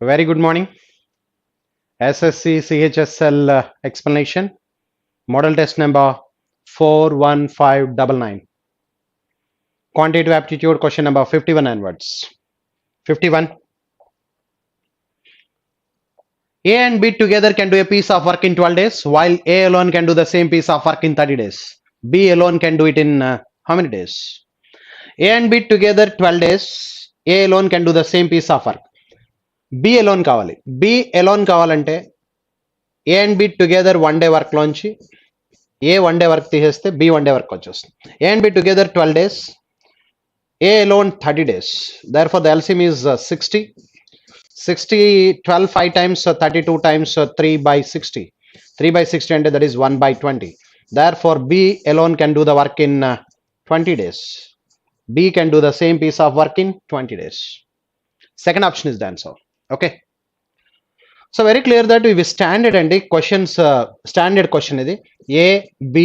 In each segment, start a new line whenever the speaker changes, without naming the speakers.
Very good morning. SSC CHSL explanation. Model test number 41599. Quantitative aptitude question number 51 onwards. 51. A and B together can do a piece of work in 12 days, while A alone can do the same piece of work in 30 days. B alone can do it in how many days? A and B together 12 days. A alone can do the same piece of work. B alone కావాలి. B alone కావాలంటే A and B together one day work లోంచి A one day work తీసేస్తే B one day work వచ్చేస్తుంది. A and B together 12 days, ఏ alone 30 days. Therefore the LCM is 60. 60 12 5 times 32 times 3 by 60. 3 by 60 and that is 1 by 20. Therefore B alone can do the work in 20 days. B can do the same piece of work in 20 days. Second option is the answer. Okay. So very clear that we standard and the questions standard question ఇది A B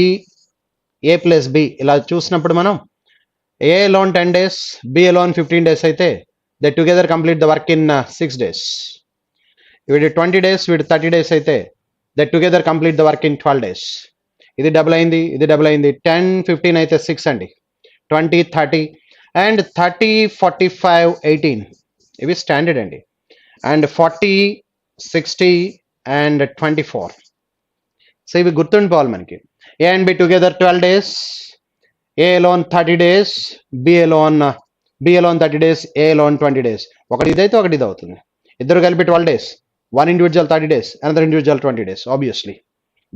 A plus B ఇలా చూసినప్పుడు మనం A alone 10 days, B alone 15 days అయితే they together complete the work in 6 days. వీడి 20 days వీడి 30 days అయితే they together complete the work in 12 days. ఇది double అయింది, ఇది డబుల్ అయింది. 10 15 అయితే 6 అండి. 20 30 and 30 45 18 ఇవి స్టాండర్డ్ అండి. And 40 60 and 24. సో ఇవి గుర్తుండిపోవాలి మనకి. A and B together 12 days, A alone 30 days, B alone 30 days, A alone 20 days. ఒకటి ఇదైతే ఒకటి ఇది అవుతుంది. ఇద్దరు కలిపి 12 days, one individual 30 days, another individual 20 days. Obviously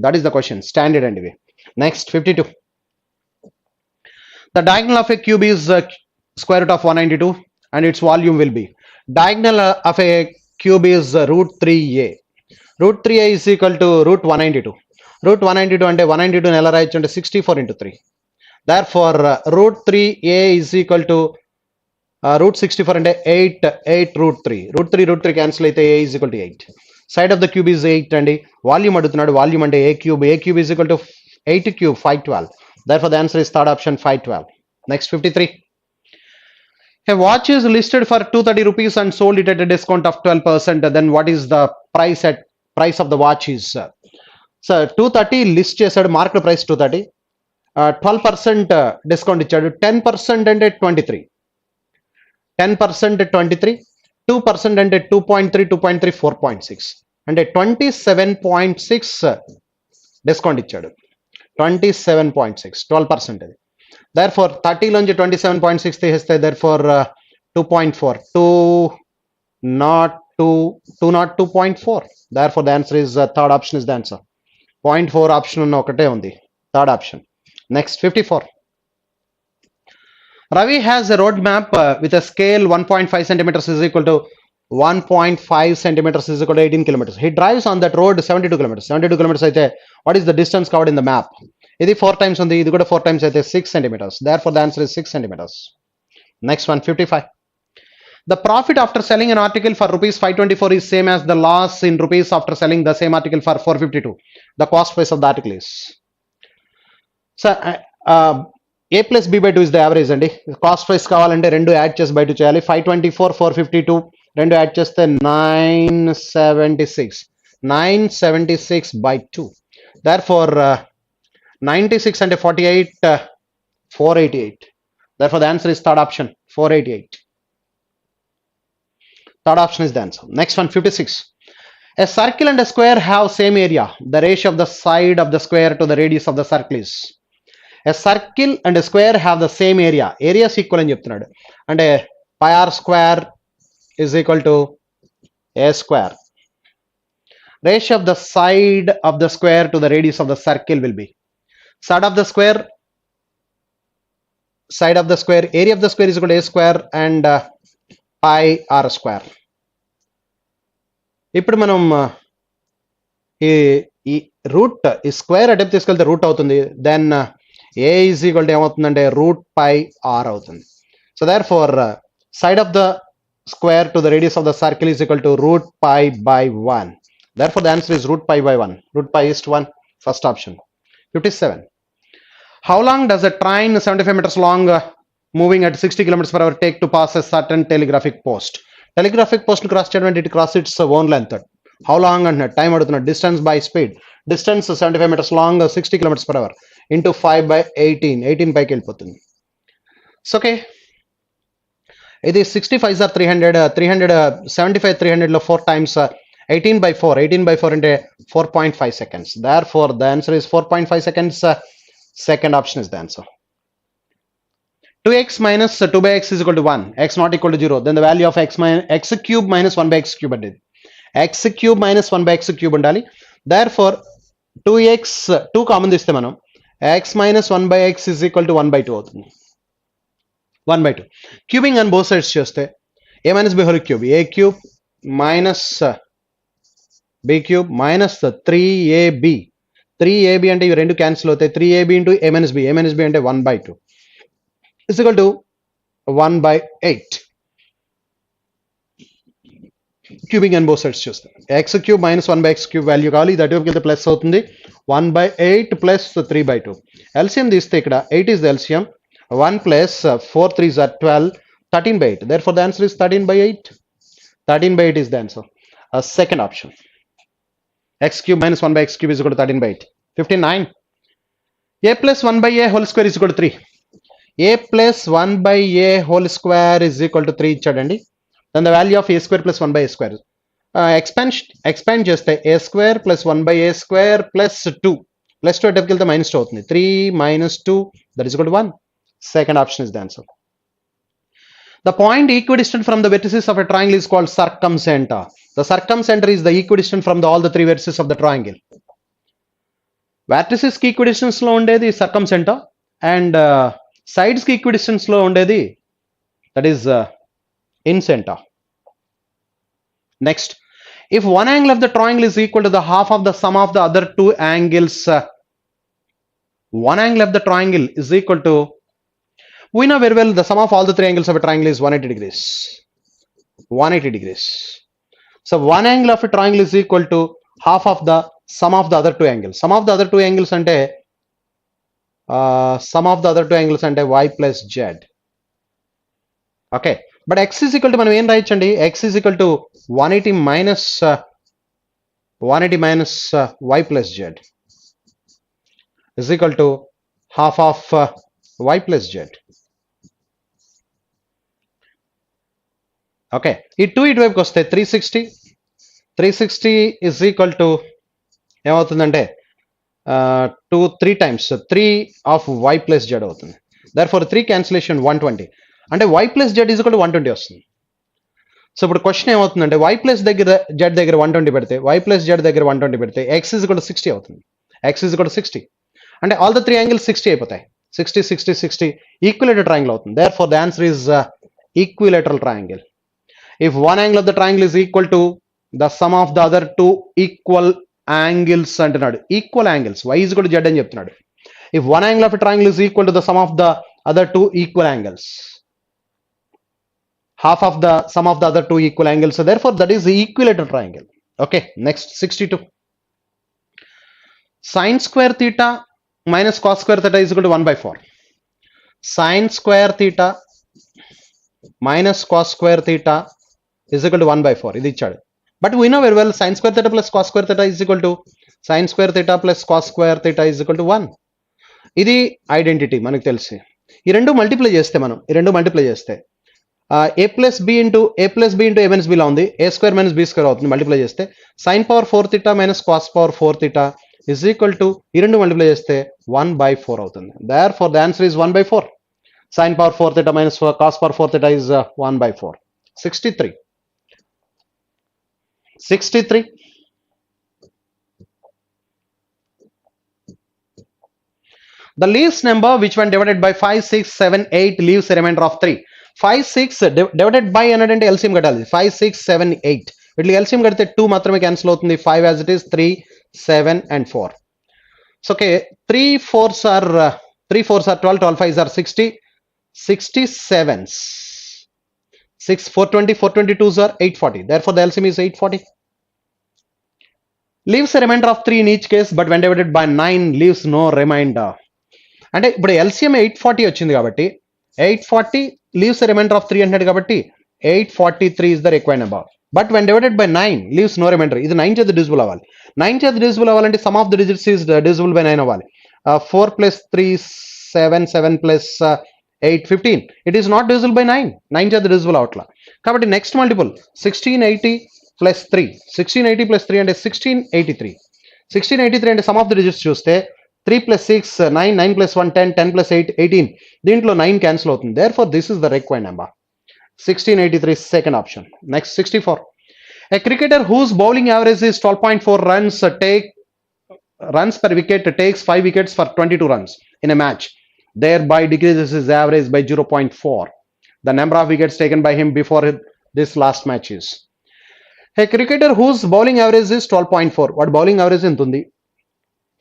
that is the question, standard అండి ఇవి. Next 52. The diagonal of a cube is square root of 192 and its volume will be. Diagonal of a cube is root 3a. Root 3a is equal to root 192. Root 192 అంటే 192 ఎలా రాయొచ్చు అంటే 64 into 3. Therefore root 3a is equal to root 64 అంటే 8 root 3. Root 3 cancel అయితే a is equal to 8. Side of the cube is 8 అండి. Volume అడుగుతున్నాడు. Volume అంటే a cube is equal to 8 cube 512. Therefore the answer is third option 512. Next 53. A watch is listed for 230 rupees and sold it at a discount of 12%. Then what is the price of the watch is? So 230 list చేశాడు, market price 230, 12% discount ఇచ్చాడు. 10% అంటే 23, 10% 23, 2% అంటే 2.3, 2.3 4.6 అంటే 27.6 discount ఇచ్చాడు. 27.6 12% అది. Therefore 30 లోంచి 27.6 తీసేస్తే therefore 2.4 202.4. Therefore the answer is third option is the answer. 0.4 option ఉన్న ఒకటే ఉంది, third option. Next 54. Ravi has a road map with a scale 1.5 centimeters is equal to 1.5 centimeters is equal to 18 kilometers. He drives on that road 72 kilometers. 72 kilometers అయితే what is the distance covered in the map? ఇది 4 times ఉంది, ఇది కూడా 4 times అయితే 6 centimeters. Therefore the answer is 6 centimeters. Next one 55. The profit after selling an article for rupees 524 is same as the loss in rupees after selling the same article for 452. The cost price of the article is. So A plus B by 2 is the average అండి. Cost price కావాలంటే రెండు add చేసి బయట చేయాలి. 524 452 రెండు add చేస్తే 976 by 2. Therefore 96 అంటే 48 488. Therefore the answer is third option 488. Third option is the answer. Next one 56. A circle and a square have same area. The ratio of the side of the square to the radius of the circle is. A circle and a square have the same area. Areas equal అని చెప్తున్నాడు. అంటే pi r square is equal to a square. Ratio of the side of the square to the radius of the circle will be. Side of the square, area of the square is equal to a square and pi r square. ఇప్పుడు మనం ఈ root ఈ square attempt తీసుకెళ్తే root అవుతుంది. Then a is equal to ఏమవుతుందంటే root pi r అవుతుంది. So there four side of the square to the radius of the circle is equal to root pi by 1. Therefore the answer is root pi by 1. Root pi is to 1. First option. 57. How long does a train 75 meters long moving at 60 kilometers per hour take to pass a certain telegraphic post? Telegraphic post cross చేయడం అంటే it cross its own length. How long అంటున్నాడు, time అడుగుతున్నాడు. Distance by speed, distance 75 meters long, 60 km/h into 5/18 పైకి వెళ్ళిపోతుంది. Okay, ఇది 65 are 300, 375 300లో 4 times 18/4 అంటే 4.5 seconds. Therefore the answer is 4.5 seconds. Second option is the answer. 2x minus 2/x is equal to 1, x not equal to 0, then the value of x cube minus 1/x cube అంటే x cube minus 1/x cube ఉండాలి. Therefore 2x 2 common తీస్తే మనం x minus 1/x is equal to 1/2 అవుతుంది. 1/2 cubing and both sides చేస్తే a minus b whole cube, a cube minus b cube minus 3ab. 3ab అంటే ఇవి రెండు cancel అవుతాయి. 3ab into a minus b అంటే 1/2 is equal to 1/8. Cubing and both sides చూస్తే x cube minus 1/x cube value కావాలి. ఇది అటువైపుకి వెళ్తే plus అవుతుంది. 1/8 plus 3/2. ఎల్సిఎం తీస్తే ఇక్కడ 8 is the LCM. 1 plus 4 3s are 12, 13/8. Therefore the answer is 13/8. 13/8 is the answer. Second option. X cube minus 1/x cube is equal to 13/8. 59. A plus 1/a whole square is equal to 3. A plus 1/a whole square is equal to 3 ఇచ్చాడండి. Then the value of a square plus 1/a square. Expand చేస్తే a square plus 1/a square plus 2. Plus 2 అటువైపుకి వెళ్తే -2 అవుతుంది. 3 minus 2 that is equal to 1. Second option is the answer. The point equidistant from the vertices of a triangle is called circumcenter. The circumcenter is the equidistant from all the three vertices of the triangle. Vertices ki equidistance lo undedi circumcenter and sides ki equidistance lo undedi that is incenter. Next, if one angle of the triangle is equal to the half of the sum of the other two angles, one angle of the triangle is equal to, we know very well the sum of all the three angles of a triangle is 180 degrees. 180 degrees. So one angle of a triangle is equal to half of the sum of the other two angles. Sum of the other two angles ante y plus z. Okay, but x is equal to మనం ఏం రాయొచ్చండి, x is equal to 180 minus y plus z is equal to half of y plus z. Okay, ఈ 2 ఇటువైపుకి వస్తే 360 is equal to ఏమవుతుందంటే 3 times 3 of y plus z అవుతుంది. Therefore 3 cancellation 120 అంటే y plus z is equal to 120 వస్తుంది. So ఇప్పుడు question ఏమవుతుందంటే y plus z దగ్గర 120 పెడితే y plus z దగ్గర 120 పెడితే x is equal to 60 అవుతుంది. x is equal to 60 అంటే all the three angles 60 అయిపోతాయి. 60 60 60 ఈక్విలేటరల్ ట్రయాంగిల్ అవుతుంది. Therefore the answer is equilateral triangle. If one angle of the triangle is equal to the sum of the other two equal angles అంటున్నాడు. Equal angles y is equal to z అని చెప్తున్నాడు. If one angle of a triangle is equal to the sum of the other two equal angles, half of the sum of the other two equal angles, so therefore that is the equilateral triangle. Okay, next 62. Sin square theta minus cos square theta is equal to 1/4. Sin square theta minus cos square theta is equal to 1/4. ఇది ఇచ్చాడు. But we know very well sin square theta plus cos square theta is equal to sin square theta plus cos square theta is equal to 1. ఇది identity మనకు తెలిసి. ఈ రెండు multiply చేస్తే a plus b into a minus b లా ఉంది. a square minus b square అవుతుంది multiply చేస్తే. sin power 4 theta minus cos power 4 theta is equal to ఈ రెండు మల్టిప్లై చేస్తే 1/4 అవుతుంది. Therefore the answer is 1/4. Sin power 4 theta minus cos power 4 theta is 1/4. 63. The least number which when divided by 5, 6, 7, 8 leaves a remainder of 3. 5, 6 divided by అన్నదంటే LCM కట్టాలి. 5, 6, 7, 8 వీటికి LCM కడితే 2 మాత్రమే cancel అవుతుంది. 5 as it is, 3, 7 and 4. So okay, 3 4s are 12, 12 5s are 60, 67s. 6 420, 422s are 840. Therefore the LCM is 840. Leaves a remainder of 3 in each case, but when divided by 9 leaves no remainder. అంటే ఇప్పుడు LCM 840 వచ్చింది కాబట్టి 840 leaves a remainder of 3 అంటున్నాడు కాబట్టి 843 is the required number. But when divided by 9 leaves no remainder. ఇది 9 చేత divisible అవ్వాలి. 9 చేత divisible అవ్వాలంటే sum of the digits is divisible by 9 అవ్వాలి. 4 plus 3 7, 7 plus 8 15. It is not divisible by 9. 9 చేత divisible అవట్లా. కాబట్టి నెక్స్ట్ మల్టిపుల్ 1680 plus 3. 1680 plus 3 అంటే 1683. 1683 అంటే sum of the digits చూస్తే 3 plus 6 9, 9 plus 1 10, 10 plus 8 18. దీంట్లో 9 క్యాన్సిల్ అవుతుంది. Therefore this is the required number. 1683 second option. Next 64. A cricketer whose bowling average is 12.4 runs per wicket takes 5 wickets for 22 runs in a match, thereby decreases his average by 0.4. The number of wickets taken by him before this last match is. A cricketer whose bowling average is 12.4. What bowling average ఎంత ఉంది?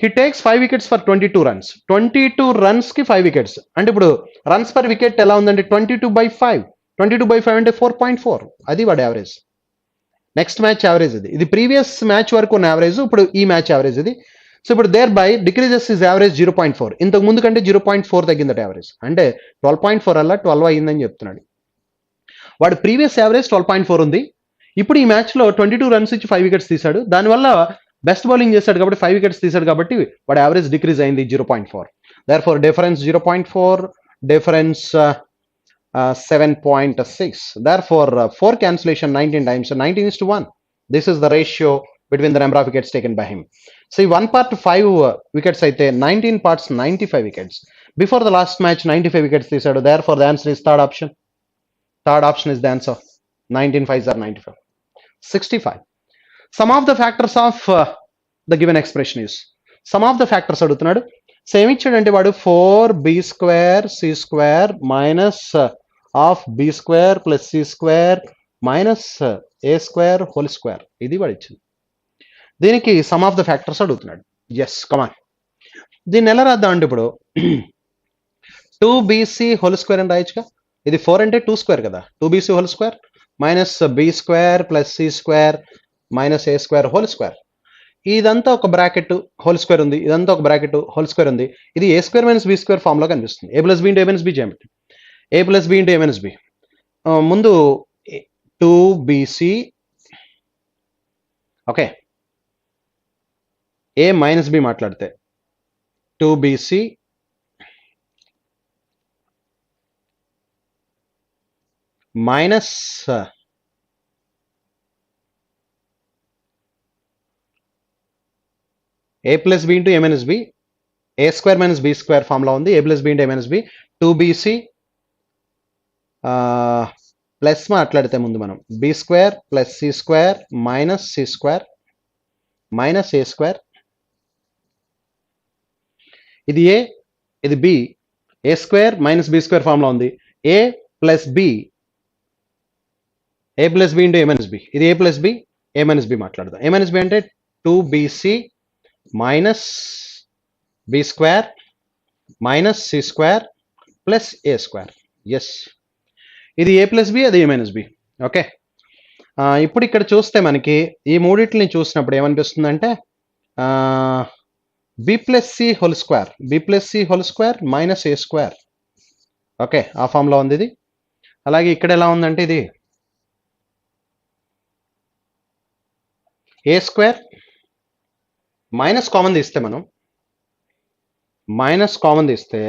He takes 5 wickets for 22 runs. 22 runs కి 5 wickets. అంటే ఇప్పుడు runs per wicket ఎలా ఉందంటే 22/5. 22/5 అంటే 4.4. అది వాడి యావరేజ్. నెక్స్ట్ మ్యాచ్ యావరేజ్ ఇది ప్రీవియస్ మ్యాచ్ వరకు ఉన్న యావరేజ్, ఇప్పుడు ఈ మ్యాచ్ యావరేజ్ ఇది. సో ఇప్పుడు thereby decreases is average 0.4. ఇంతకు ముందు కంటే 0.4 తగ్గిందట యావరేజ్. అంటే 12.4 అలా 12 అయ్యిందని చెప్తున్నాడు. వాడు ప్రీవియస్ యావరేజ్ 12.4 ఉంది. ఇప్పుడు ఈ మ్యాచ్లో 22 రన్స్ ఇచ్చి 5 వికెట్స్ తీశాడు. దానివల్ల బెస్ట్ బౌలింగ్ చేశాడు కాబట్టి 5 వికెట్స్ తీశాడు కాబట్టి వాడు యావరేజ్ డిక్రీజ్ అయింది 0.4. Therefore difference 0.4, difference 7.6. Therefore 4 cancellation 19 times, so 19:1. This is the ratio between the number of wickets taken by him. See, 1 part 5 wickets అయితే 19 parts 95 wickets. Before the last match 95 wickets తీశాడు. Therefore the answer is third option. Third option is the answer. 19 5s are 95. 65. Sum of the factors of the given expression is. Sum of the factors అడుగుతున్నాడు. Same ఇచ్చాడంటే వాడు 4b² c² minus of b² plus c² minus a² whole square. ఇది వాడు ఇచ్చింది. దీనికి sum of the factors అడుగుతున్నాడు. Yes come on. దీన్ని ఎలా రాద్దాం అంటే ఇప్పుడు 2bc హోల్ స్క్వేర్ అని రాయొచ్చుగా. ఇది 4 అంటే 2² కదా. 2bc whole square minus b² plus c² minus a² whole square. ఇదంతా ఒక బ్రాకెట్ హోల్ స్క్వేర్ ఉంది, ఇదంతా ఒక బ్రాకెట్ హోల్ స్క్వేర్ ఉంది. ఇది a² మైనస్ b² ఫామ్ లో కనిపిస్తుంది. a plus b into a minus b చేయమంటే a plus b into a minus b. ముందు 2bc okay, a minus b మాట్లాడితే 2bc minus a plus b into a minus b, a² minus b² ఫామ్లో ఉంది. a plus b into a minus b 2bc plus మాట్లాడితే ముందు మనం b² plus c² minus c² minus a². ఇది a, ఇది b, a² minus b² ఫామ్లో ఉంది. a plus b, a plus b into a minus b, ఇది a plus b, a minus b మాట్లాడదాం. a minus b అంటే 2bc minus b² minus c² plus a². Yes, ఇది a plus b, అది a minus b. Okay, ఇప్పుడు ఇక్కడ చూస్తే మనకి ఈ మూడింటిని చూసినప్పుడు ఏమనిపిస్తుందంటే b plus c whole square, b plus c whole square minus a². Okay, ఆ ఫామ్లో ఉంది ఇది. అలాగే ఇక్కడ ఎలా ఉందంటే ఇది a² మైనస్ కామన్ తీస్తే మనం మైనస్ కామన్ తీస్తే